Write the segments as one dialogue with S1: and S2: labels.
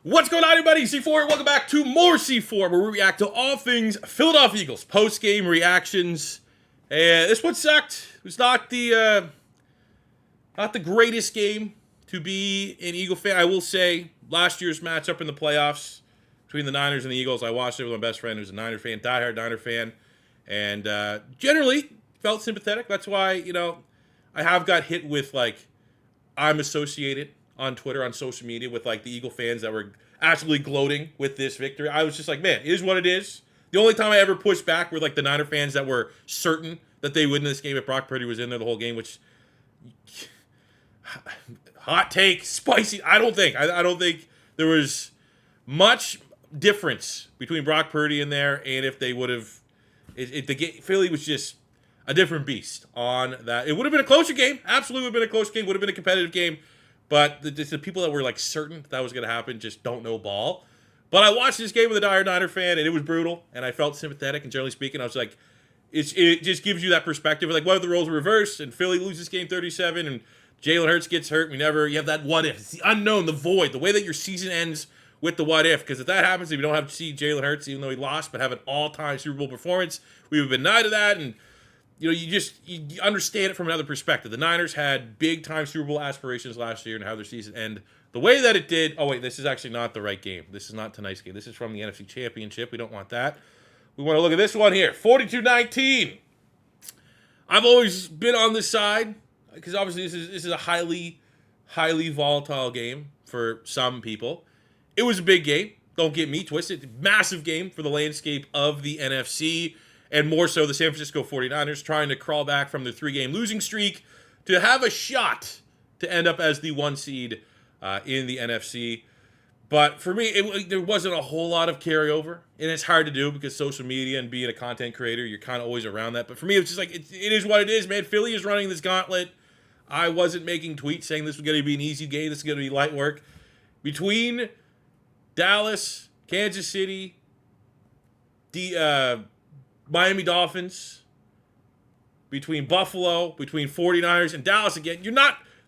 S1: What's going on, everybody? C4, welcome back to more C4, where we react to all things Philadelphia Eagles post-game reactions. And this one sucked. It was not the greatest game to be an Eagle fan. I will say, last year's matchup in the playoffs between the Niners and the Eagles, I watched it with my best friend who's a Niner fan, diehard Niner fan, and generally felt sympathetic. That's why, I have got hit with, I'm associated on Twitter, on social media, with the Eagle fans that were absolutely gloating with this victory. I was just like, man, it is what it is. The only time I ever pushed back were the Niner fans that were certain that they would win this game if Brock Purdy was in there the whole game, which hot take, spicy. I don't think there was much difference between Brock Purdy in there and if they would have. Philly was just a different beast on that. It would have been a closer game. Absolutely would have been a close game. Would have been a competitive game. But the people that were certain that was going to happen just don't know ball. But I watched this game with a diehard Niner fan, and it was brutal, and I felt sympathetic. And generally speaking, I was like, it just gives you that perspective. What if the roles were reversed and Philly loses game 37 and Jalen Hurts gets hurt? You have that what if. It's the unknown, the void, the way that your season ends with the what if. Because if that happens, if you don't have to see Jalen Hurts, even though he lost, but have an all-time Super Bowl performance, we would have been denied of that. And you understand it from another perspective. The Niners had big-time Super Bowl aspirations last year and how their season ended the way that it did. Oh, wait, this is actually not the right game. This is not tonight's game. This is from the NFC Championship. We don't want that. We want to look at this one here, 42-19. I've always been on this side because obviously this is a highly, highly volatile game for some people. It was a big game. Don't get me twisted. Massive game for the landscape of the NFC. And more so, the San Francisco 49ers trying to crawl back from their 3-game losing streak to have a shot to end up as the 1 seed in the NFC. But for me, there wasn't a whole lot of carryover. And it's hard to do because social media and being a content creator, you're kind of always around that. But for me, it's just it is what it is, man. Philly is running this gauntlet. I wasn't making tweets saying this was going to be an easy game. This is going to be light work. Between Dallas, Kansas City, Miami Dolphins, between Buffalo, between 49ers, and Dallas again,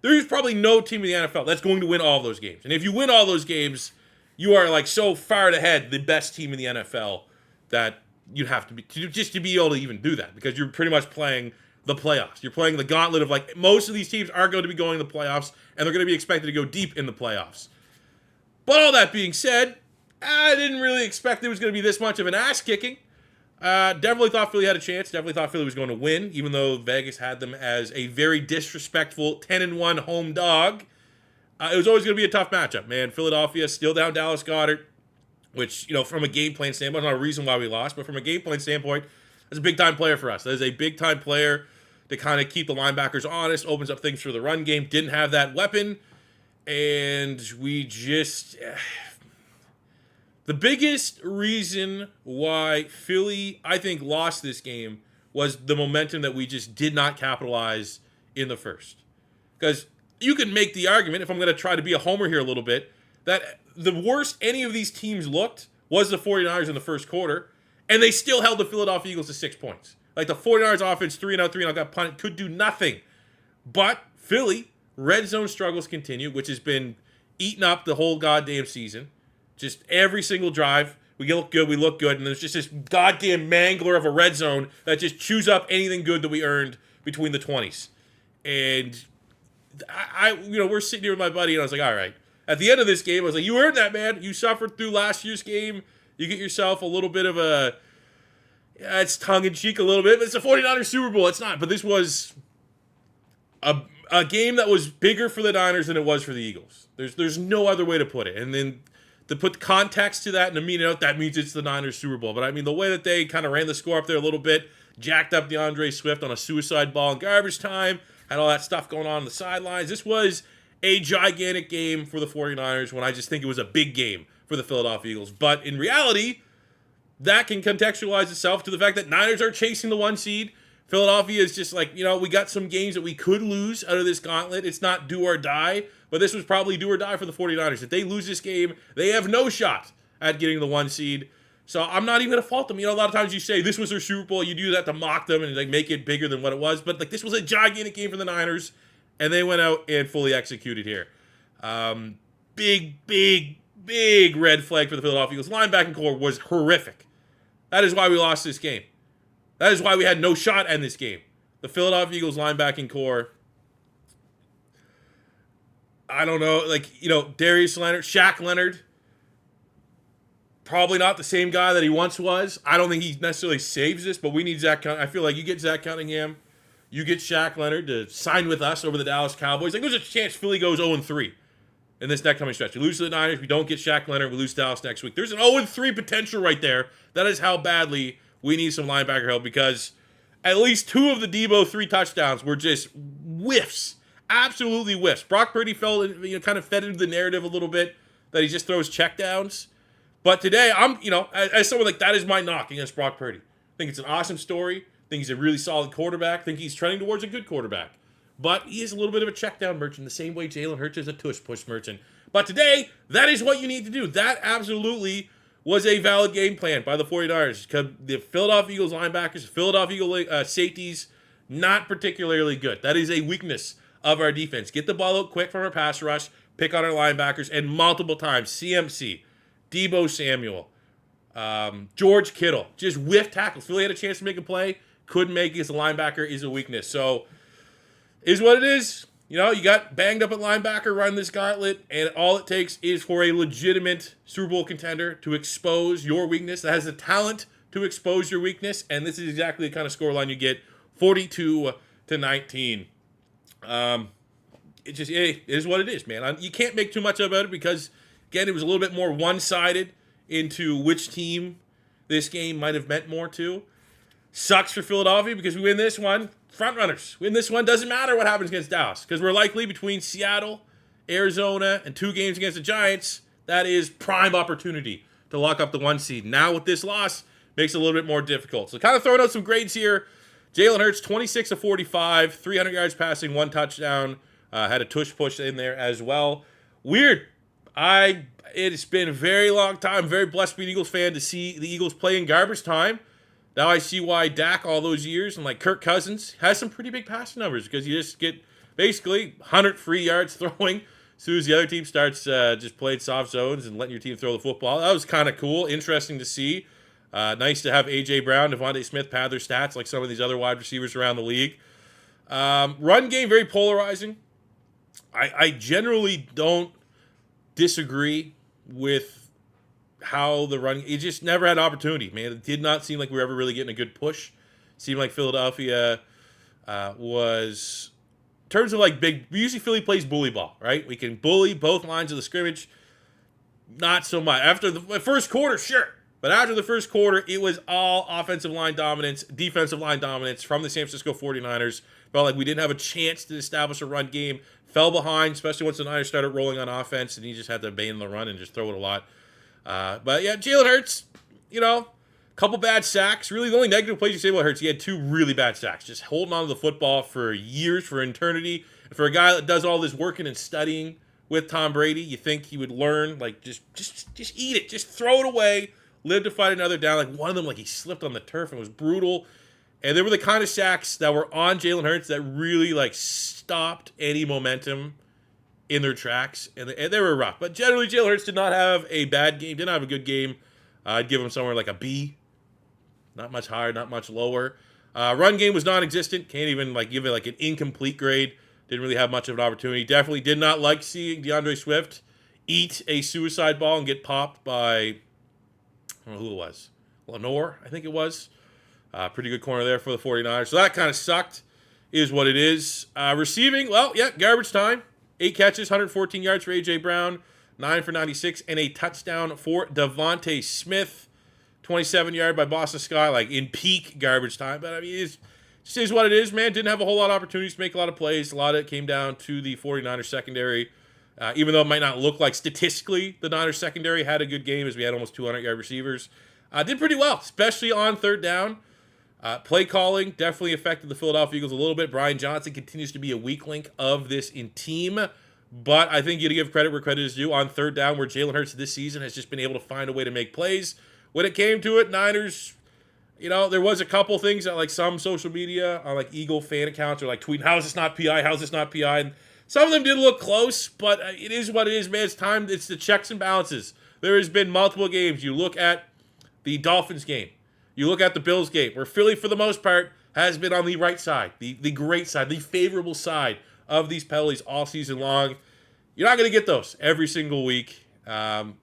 S1: there's probably no team in the NFL that's going to win all of those games. And if you win all those games, you are so far ahead, the best team in the NFL, that you'd have to be, just to be able to even do that, because you're pretty much playing the playoffs. You're playing the gauntlet of most of these teams are going to be going to the playoffs, and they're going to be expected to go deep in the playoffs. But all that being said, I didn't really expect there was going to be this much of an ass kicking. Definitely thought Philly had a chance. Definitely thought Philly was going to win, even though Vegas had them as a very disrespectful 10-1 home dog. It was always going to be a tough matchup, man. Philadelphia still down Dallas Goedert, which, from a game plan standpoint, not a reason why we lost, but from a game plan standpoint, that's a big-time player for us. That is a big-time player to kind of keep the linebackers honest, opens up things for the run game. Didn't have that weapon, and we just... The biggest reason why Philly, I think, lost this game was the momentum that we just did not capitalize in the first. Because you can make the argument, if I'm going to try to be a homer here a little bit, that the worst any of these teams looked was the 49ers in the first quarter, and they still held the Philadelphia Eagles to 6 points. The 49ers offense, 3-and-out, got punted, could do nothing. But Philly, red zone struggles continue, which has been eaten up the whole goddamn season. Just every single drive, we look good, and there's just this goddamn mangler of a red zone that just chews up anything good that we earned between the 20s. And we're sitting here with my buddy, and I was like, all right. At the end of this game, I was like, you earned that, man. You suffered through last year's game. You get yourself a little bit of it's tongue-in-cheek a little bit, but it's a 49ers Super Bowl. It's not, but this was a game that was bigger for the Niners than it was for the Eagles. There's no other way to put it. And then to put context to that and to mean it, that means it's the Niners Super Bowl. But the way that they kind of ran the score up there a little bit, jacked up DeAndre Swift on a suicide ball in garbage time, had all that stuff going on the sidelines. This was a gigantic game for the 49ers when I just think it was a big game for the Philadelphia Eagles. But in reality, that can contextualize itself to the fact that Niners are chasing the 1 seed. Philadelphia is just we got some games that we could lose out of this gauntlet. It's not do or die, but this was probably do or die for the 49ers. If they lose this game, they have no shot at getting the 1 seed. So I'm not even going to fault them. A lot of times you say this was their Super Bowl. You do that to mock them and make it bigger than what it was. But this was a gigantic game for the Niners, and they went out and fully executed here. Big big red flag for the Philadelphia Eagles. Linebacking core was horrific. That is why we lost this game. That is why we had no shot in this game. The Philadelphia Eagles linebacking core, I don't know, Darius Leonard, Shaq Leonard, probably not the same guy that he once was. I don't think he necessarily saves this, but we need Zach Cunningham. I feel like you get Zach Cunningham, you get Shaq Leonard to sign with us over the Dallas Cowboys. Like, there's a chance Philly goes 0-3 in this next coming stretch. We lose to the Niners, we don't get Shaq Leonard, we lose to Dallas next week. There's an 0-3 potential right there. That is how badly we need some linebacker help, because at least 2 of the Debo 3 touchdowns were just whiffs. Absolutely whiffs. Brock Purdy kind of fed into the narrative a little bit that he just throws checkdowns. But today, I'm, as someone like that is my knock against Brock Purdy. I think it's an awesome story. I think he's a really solid quarterback. I think he's trending towards a good quarterback. But he is a little bit of a checkdown merchant, the same way Jalen Hurts is a tush-push merchant. But today, that is what you need to do. That absolutely was a valid game plan by the 49ers. Because the Philadelphia Eagles linebackers, Philadelphia Eagles safeties, not particularly good. That is a weakness of our defense. Get the ball out quick from our pass rush, pick on our linebackers, and multiple times, CMC, Debo Samuel, George Kittle, just whiff tackles. Philly had a chance to make a play, couldn't make it because the linebacker is a weakness. So, is what it is. You got banged up at linebacker, running this gauntlet, and all it takes is for a legitimate Super Bowl contender to expose your weakness, that has the talent to expose your weakness, and this is exactly the kind of scoreline you get, 42-19. It is what it is, man. You can't make too much about it because, again, it was a little bit more one-sided into which team this game might have meant more to. Sucks for Philadelphia because we win this one. Front runners. Win this one. Doesn't matter what happens against Dallas because we're likely between Seattle, Arizona, and 2 games against the Giants. That is prime opportunity to lock up the 1 seed. Now with this loss, makes it a little bit more difficult. So kind of throwing out some grades here. Jalen Hurts, 26-45, 300 yards passing, 1 touchdown. Had a tush push in there as well. Weird. It's been a very long time. Very blessed to be an Eagles fan to see the Eagles play in garbage time. Now I see why Dak all those years and like Kirk Cousins has some pretty big passing numbers because you just get basically 100 free yards throwing as soon as the other team starts just playing soft zones and letting your team throw the football. That was kind of cool, interesting to see. Nice to have A.J. Brown, Devontae Smith pad their stats like some of these other wide receivers around the league. Run game, very polarizing. I generally don't disagree with how the run, it just never had opportunity, man. It did not seem like we were ever really getting a good push. Seemed like Philadelphia was, in terms of like usually Philly plays bully ball, right? We can bully both lines of the scrimmage. Not so much. After the first quarter, sure. But after the first quarter, it was all offensive line dominance, defensive line dominance from the San Francisco 49ers. Felt like we didn't have a chance to establish a run game. Fell behind, especially once the Niners started rolling on offense, and he just had to abandon the run and just throw it a lot. But yeah, Jalen Hurts, a couple bad sacks. Really, the only negative plays you say about Hurts, he had 2 really bad sacks. Just holding on to the football for years, for eternity. And for a guy that does all this working and studying with Tom Brady, you think he would learn, like, just eat it. Just throw it away. Live to fight another down. Like, one of them, like, he slipped on the turf and was brutal. And they were the kind of sacks that were on Jalen Hurts that really, like, stopped any momentum in their tracks. And they were rough. But generally, Jalen Hurts did not have a bad game. Didn't have a good game. I'd give him somewhere like a B. Not much higher, not much lower. Run game was non-existent. Can't even, like, give it, like, an incomplete grade. Didn't really have much of an opportunity. Definitely did not like seeing DeAndre Swift eat a suicide ball and get popped by, I don't know who it was. Lenore, I think it was. Pretty good corner there for the 49ers. So that kind of sucked, is what it is. Receiving, well, yeah, garbage time. 8 catches, 114 yards for A.J. Brown, 9 for 96, and a touchdown for Devontae Smith. 27-yard by Boston Scott, like in peak garbage time. But, I mean, it just is what it is, man. Didn't have a whole lot of opportunities to make a lot of plays. A lot of it came down to the 49ers secondary. Even though it might not look like statistically the Niners secondary had a good game as we had almost 200-yard receivers. Did pretty well, especially on third down. Play calling definitely affected the Philadelphia Eagles a little bit. Brian Johnson continues to be a weak link of this team. But I think you got to give credit where credit is due on third down, where Jalen Hurts this season has just been able to find a way to make plays. When it came to it, Niners, there was a couple things that like some social media on like Eagle fan accounts are like tweeting, how is this not PI? How is this not PI? And Some of them did look close, but it is what it is, man. It's time. It's the checks and balances. There has been multiple games. You look at the Dolphins game. You look at the Bills game, where Philly, for the most part, has been on the right side, the great side, the favorable side of these penalties all season long. You're not going to get those every single week. And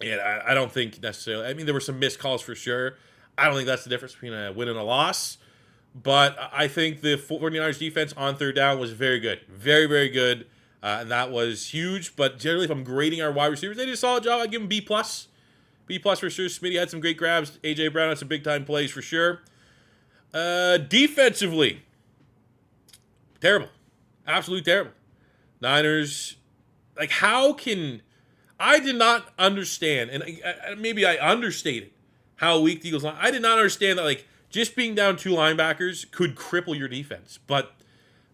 S1: I don't think necessarily. I mean, there were some missed calls for sure. I don't think that's the difference between a win and a loss. But I think the 49ers defense on third down was very good. Very, very good. And that was huge. But generally, if I'm grading our wide receivers, they did a solid job. I'd give them B+. B+ for sure. Smitty had some great grabs. A.J. Brown had some big-time plays for sure. Defensively, terrible. Absolutely terrible. Niners, like, how can... I did not understand, and maybe I understated how weak the Eagles line. I did not understand that, like, just being down 2 linebackers could cripple your defense. But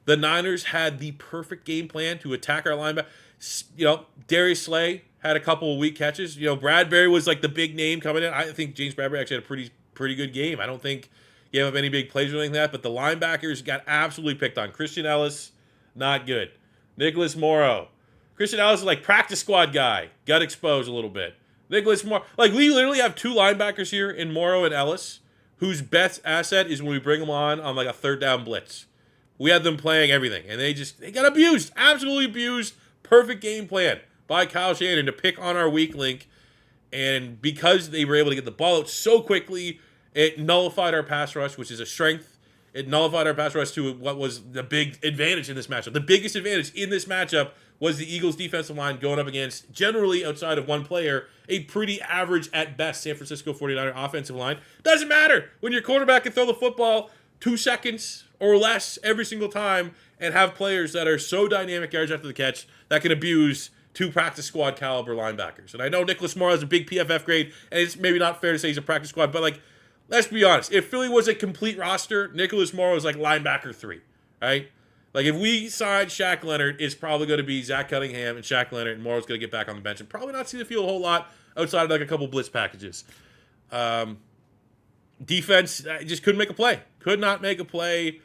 S1: the Niners had the perfect game plan to attack our linebackers. You know, Darius Slay had a couple of weak catches. You know, Bradbury was like the big name coming in. I think James Bradbury actually had a pretty good game. I don't think he gave up any big plays or anything like that. But the linebackers got absolutely picked on. Christian Ellis, not good. Nicholas Morrow. Christian Ellis is like practice squad guy. Got exposed a little bit. Nicholas Morrow. Like, we literally have 2 linebackers here in Morrow and Ellis, whose best asset is when we bring them on like a third down blitz. We had them playing everything, and they got abused. Absolutely abused. Perfect game plan by Kyle Shanahan to pick on our weak link. And because they were able to get the ball out so quickly, it nullified our pass rush, which is a strength. It nullified our pass rush to what was the big advantage in this matchup. The biggest advantage in this matchup was the Eagles' defensive line going up against, generally outside of one player, a pretty average at best San Francisco 49er offensive line. Doesn't matter when your quarterback can throw the football 2 seconds or less every single time and have players that are so dynamic yards after the catch that can abuse 2 practice squad caliber linebackers. And I know Nicholas Morrow has a big PFF grade, and it's maybe not fair to say he's a practice squad, but, like, let's be honest. If Philly was a complete roster, Nicholas Morrow is like linebacker 3, right? Like, if we sign Shaq Leonard, it's probably going to be Zach Cunningham and Shaq Leonard, and Morrow's going to get back on the bench and probably not see the field a whole lot outside of like a couple blitz packages. Defense, I just couldn't make a play. Could not make a play.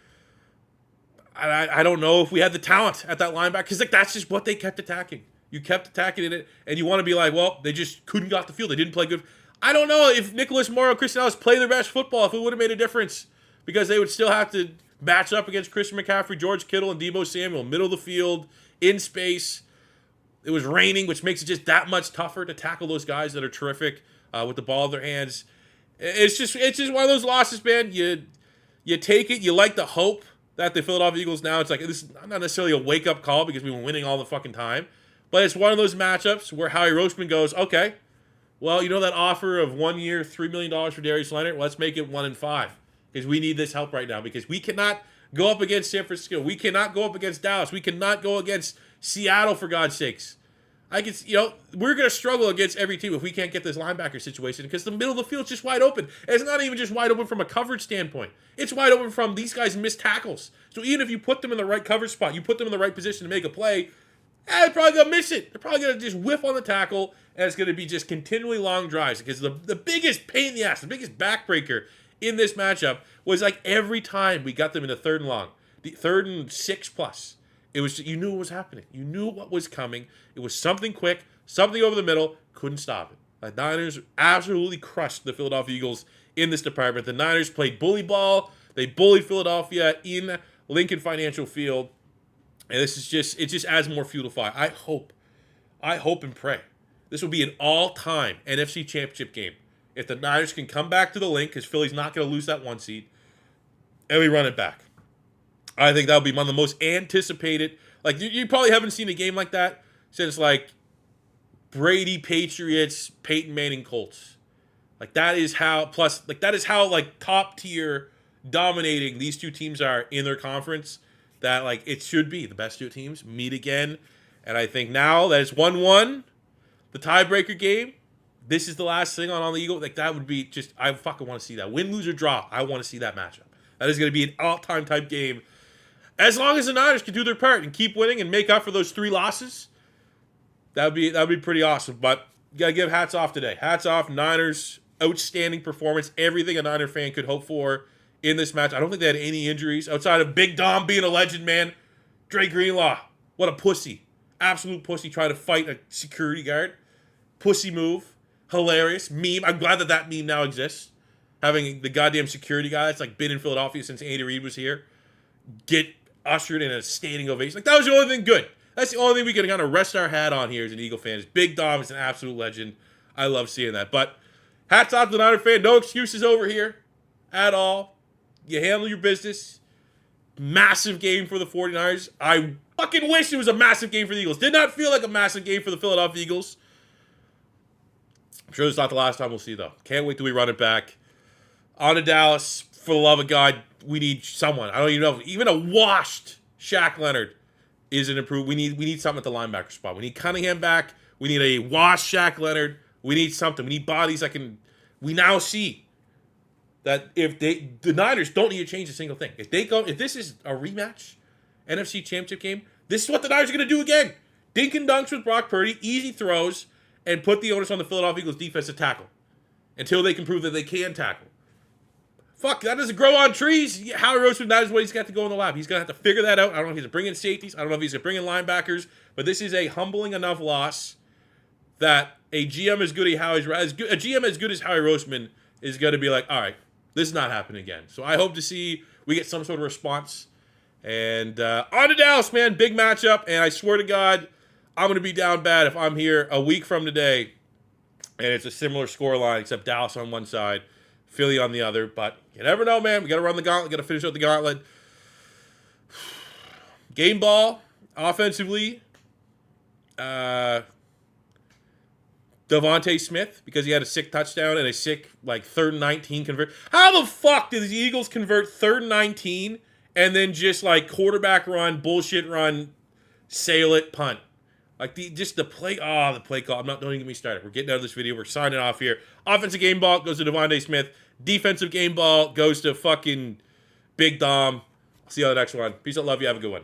S1: I don't know if we had the talent at that linebacker, because, like, that's just what they kept attacking. You kept attacking it, and you want to be like, well, they just couldn't get off the field. They didn't play good. I don't know if Nicholas Morrow, Christian Ellis play their best football, if it would have made a difference, because they would still have to match up against Christian McCaffrey, George Kittle, and Deebo Samuel, middle of the field, in space. It was raining, which makes it just that much tougher to tackle those guys that are terrific with the ball in their hands. It's just one of those losses, man. You take it. You like the hope that the Philadelphia Eagles now, it's like, this is not necessarily a wake-up call because we've been winning all the fucking time, but it's one of those matchups where Howie Roseman goes, okay, well, you know that offer of 1 year, $3 million for Darius Leonard? Let's make it 1 and 5. Because we need this help right now. Because we cannot go up against San Francisco. We cannot go up against Dallas. We cannot go against Seattle, for God's sakes. We're going to struggle against every team if we can't get this linebacker situation, because the middle of the field is just wide open. And it's not even just wide open from a coverage standpoint. It's wide open from these guys miss tackles. So even if you put them in the right coverage spot, you put them in the right position to make a play, they're probably going to miss it. They're probably going to just whiff on the tackle, and it's going to be just continually long drives. Because the biggest pain in the ass, the biggest backbreaker in this matchup was, like, every time we got them in the 3rd and long, the 3rd and 6+, it was, you knew what was happening. You knew what was coming. It was something quick, something over the middle, couldn't stop it. The Niners absolutely crushed the Philadelphia Eagles in this department. The Niners played bully ball. They bullied Philadelphia in Lincoln Financial Field. And it just adds more fuel to fire. I hope and pray this will be an all-time NFC Championship game. If the Niners can come back to the Link, because Philly's not going to lose that 1 seed, and we run it back. I think that would be one of the most anticipated. Like, you probably haven't seen a game like that since, like, Brady Patriots, Peyton Manning Colts. Like, that is how top tier dominating these 2 teams are in their conference. That, like, it should be the best 2 teams meet again. And I think now that it's 1-1, the tiebreaker game, this is the last thing on the Eagles. Like, that would be just, I fucking want to see that. Win, lose, or draw. I want to see that matchup. That is going to be an all-time type game. As long as the Niners can do their part and keep winning and make up for those 3 losses, that would be pretty awesome. But you got to give hats off today. Hats off, Niners. Outstanding performance. Everything a Niner fan could hope for in this match. I don't think they had any injuries outside of Big Dom being a legend, man. Dre Greenlaw, what a pussy. Absolute pussy trying to fight a security guard. Pussy move. Hilarious. Meme. I'm glad that meme now exists. Having the goddamn security guy that's like been in Philadelphia since Andy Reid was here get ushered in a standing ovation. Like, that was the only thing good. That's the only thing we can kind of rest our hat on here as an Eagle fan. Is Big Dom is an absolute legend. I love seeing that. But hats off to the Niner fan. No excuses over here at all. You handle your business. Massive game for the 49ers. I fucking wish it was a massive game for the Eagles. Did not feel like a massive game for the Philadelphia Eagles. I'm sure this is not the last time we'll see, though. Can't wait till we run it back. On to Dallas. For the love of God, we need someone. I don't even know. Even a washed Shaq Leonard isn't improved. We need something at the linebacker spot. We need Cunningham back. We need a washed Shaq Leonard. We need something. We need bodies that can... We now see that if the Niners don't need to change a single thing. If this is a rematch, NFC Championship game, this is what the Niners are going to do again. Dink and dunks with Brock Purdy, easy throws, and put the onus on the Philadelphia Eagles defense to tackle until they can prove that they can tackle. Fuck, that doesn't grow on trees. Howie Roseman, that is what he's got to go in the lab. He's going to have to figure that out. I don't know if he's going to bring in safeties. I don't know if he's going to bring in linebackers. But this is a humbling enough loss that a GM as good as Howie Roseman is going to be like, all right, this is not happening again. So I hope to see we get some sort of response. And on to Dallas, man. Big matchup. And I swear to God, I'm going to be down bad if I'm here a week from today and it's a similar scoreline, except Dallas on one side, Philly on the other. But you never know, man. We got to run the gauntlet. Got to finish out the gauntlet. Game ball, offensively. Devontae Smith, because he had a sick touchdown and a sick, 3rd and 19 convert. How the fuck did the Eagles convert 3rd and 19 and then just, quarterback run, bullshit run, sail it, punt? The play call. Don't even get me started. We're getting out of this video. We're signing off here. Offensive game ball goes to Devontae Smith. Defensive game ball goes to fucking Big Dom. See you on the next one. Peace out, love you. Have a good one.